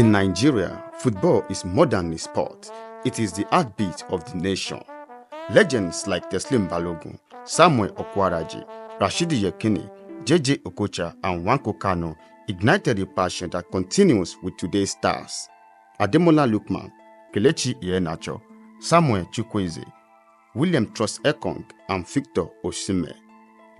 In Nigeria, football is more than a sport. It is the heartbeat of the nation. Legends like Teslim Balogun, Samuel Okwaraji, Rashidi Yekini, JJ Okocha, and Nwankwo Kanu ignited a passion that continues with today's stars. Ademola Lookman, Kelechi Iheanacho, Samuel Chukwueze, William Trust Ekong, and Victor Osimhen.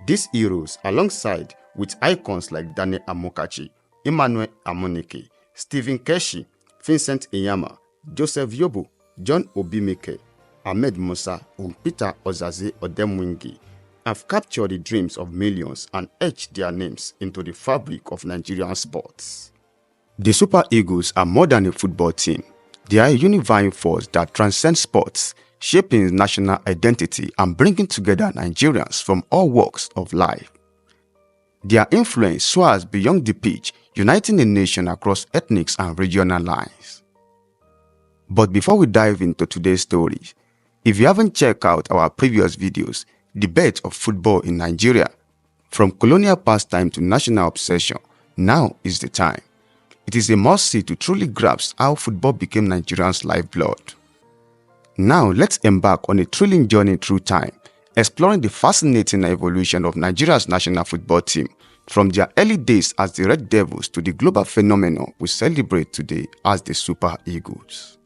These heroes, alongside with icons like Daniel Amokachi, Emmanuel Amunike, Stephen Keshi, Vincent Enyama, Joseph Yobo, John Obimike, Ahmed Musa, and Peter Ozaze Odemwingi, have captured the dreams of millions and etched their names into the fabric of Nigerian sports. The Super Eagles are more than a football team. They are a unifying force that transcends sports, shaping national identity and bringing together Nigerians from all walks of life. Their influence soars beyond the pitch, uniting the nation across ethnic and regional lines. But before we dive into today's stories, if you haven't checked out our previous videos, The Birth of Football in Nigeria, from colonial pastime to national obsession, now is the time. It is a must-see to truly grasp how football became Nigerians' lifeblood. Now let's embark on a thrilling journey through time, exploring the fascinating evolution of Nigeria's national football team, from their early days as the Red Devils to the global phenomenon we celebrate today as the Super Eagles.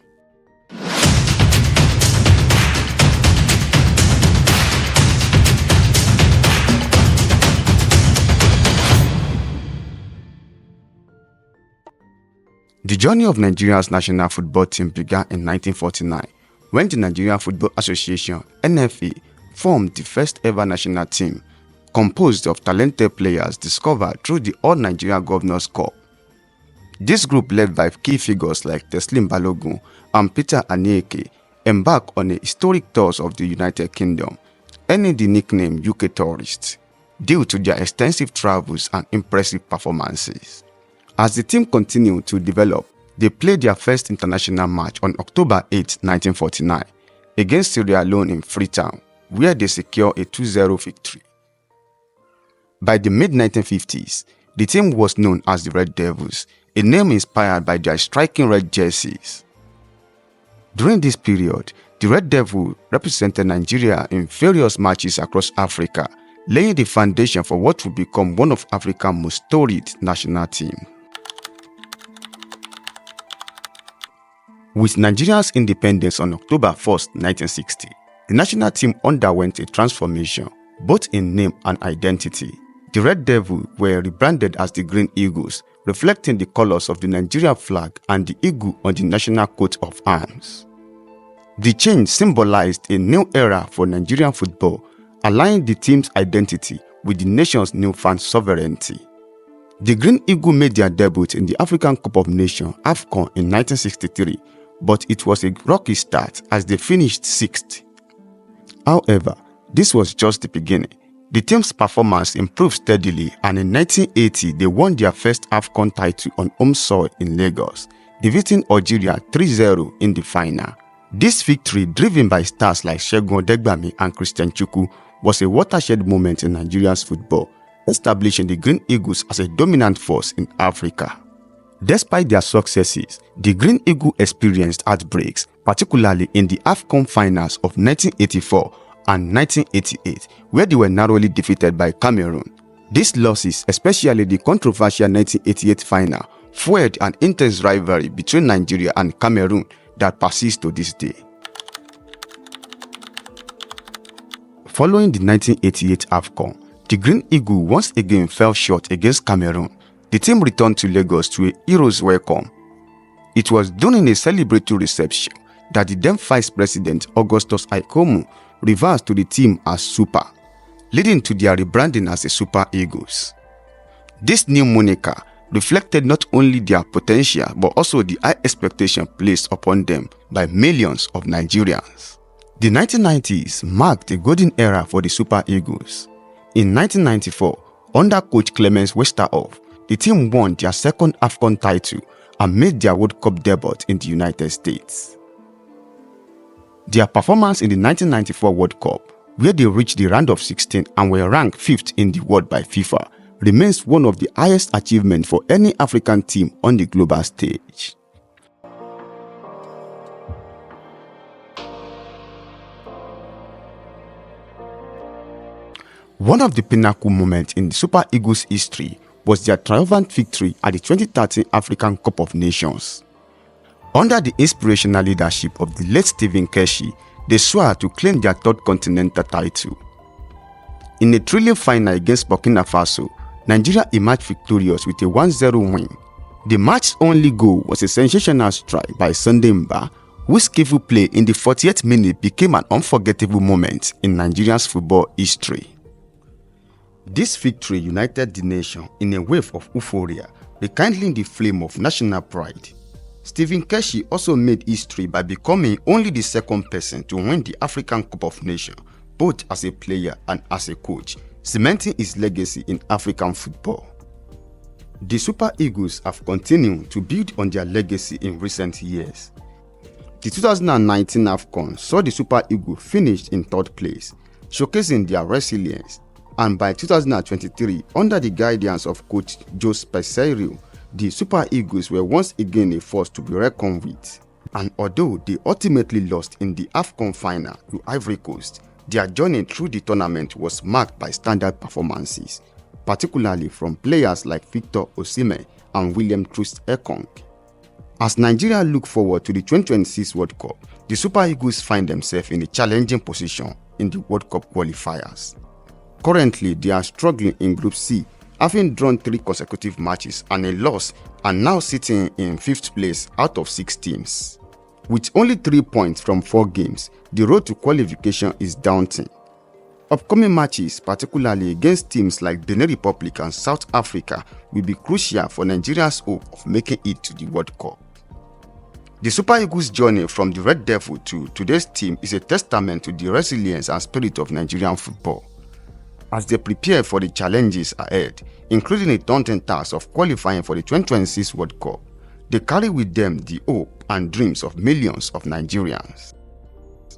The journey of Nigeria's national football team began in 1949, when the Nigerian Football Association (NFA) formed the first ever national team, composed of talented players discovered through the All-Nigeria Governors' Cup. This group, led by key figures like Teslim Balogun and Peter Anieke, embarked on a historic tour of the United Kingdom, earning the nickname UK Tourists, due to their extensive travels and impressive performances. As the team continued to develop, they played their first international match on October 8, 1949, against Sierra Leone in Freetown, where they secured a 2-0 victory. By the mid-1950s, the team was known as the Red Devils, a name inspired by their striking red jerseys. During this period, the Red Devil represented Nigeria in various matches across Africa, laying the foundation for what would become one of Africa's most storied national teams. With Nigeria's independence on October 1, 1960, the national team underwent a transformation, both in name and identity. The Red Devils were rebranded as the Green Eagles, reflecting the colors of the Nigerian flag and the eagle on the national coat of arms. The change symbolized a new era for Nigerian football, aligning the team's identity with the nation's newfound sovereignty. The Green Eagle made their debut in the African Cup of Nations (AFCON) in 1963, but it was a rocky start as they finished 6th. However, this was just the beginning. The team's performance improved steadily, and in 1980 they won their first AFCON title on home soil in Lagos, defeating Algeria 3-0 in the final. This victory, driven by stars like Segun Odegbami and Christian Chukwu, was a watershed moment in Nigeria's football, establishing the Green Eagles as a dominant force in Africa. Despite their successes, the Green Eagle experienced heartbreaks, particularly in the AFCON finals of 1984 and 1988, where they were narrowly defeated by Cameroon. These losses, especially the controversial 1988 final, fueled an intense rivalry between Nigeria and Cameroon that persists to this day. Following the 1988 AFCON, the Green Eagle once again fell short against Cameroon. The team returned to Lagos to a hero's welcome. It was during a celebratory reception that the then Vice President Augustus Aikomu reversed to the team as Super, leading to their rebranding as the Super Eagles. This new moniker reflected not only their potential but also the high expectation placed upon them by millions of Nigerians. The 1990s marked a golden era for the Super Eagles. In 1994, under coach Clemens Westerhoff, the team won their second AFCON title and made their World Cup debut in the United States. Their performance in the 1994 World Cup, where they reached the round of 16 and were ranked 5th in the world by FIFA, remains one of the highest achievements for any African team on the global stage. One of the pinnacle moments in the Super Eagles' history was their triumphant victory at the 2013 African Cup of Nations. Under the inspirational leadership of the late Stephen Keshi, they swore to claim their third continental title. In a thrilling final against Burkina Faso, Nigeria emerged victorious with a 1-0 win. The match's only goal was a sensational strike by Sunday Mba, whose skillful play in the 48th minute became an unforgettable moment in Nigeria's football history. This victory united the nation in a wave of euphoria, rekindling the flame of national pride. Stephen Keshi also made history by becoming only the second person to win the African Cup of Nations, both as a player and as a coach, cementing his legacy in African football. The Super Eagles have continued to build on their legacy in recent years. The 2019 AFCON saw the Super Eagles finish in third place, showcasing their resilience, and by 2023, under the guidance of coach Jose Peseiro, the Super Eagles were once again a force to be reckoned with. And although they ultimately lost in the AFCON final to Ivory Coast, their journey through the tournament was marked by standout performances, particularly from players like Victor Osimhen and William Troost-Ekong. As Nigeria look forward to the 2026 World Cup, the Super Eagles find themselves in a challenging position in the World Cup qualifiers. Currently, they are struggling in Group C, having drawn 3 consecutive matches and a loss, and now sitting in 5th place out of 6 teams. With only 3 points from 4 games, the road to qualification is daunting. Upcoming matches, particularly against teams like Benin Republic and South Africa, will be crucial for Nigeria's hope of making it to the World Cup. The Super Eagles' journey from the Red Devil to today's team is a testament to the resilience and spirit of Nigerian football. As they prepare for the challenges ahead, including a daunting task of qualifying for the 2026 World Cup, they carry with them the hope and dreams of millions of Nigerians.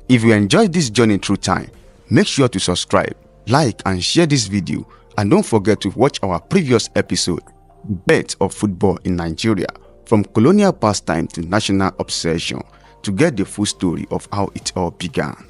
If you enjoyed this journey through time, make sure to subscribe, like and share this video, and don't forget to watch our previous episode, The Birth of Football in Nigeria, from colonial pastime to national obsession, to get the full story of how it all began.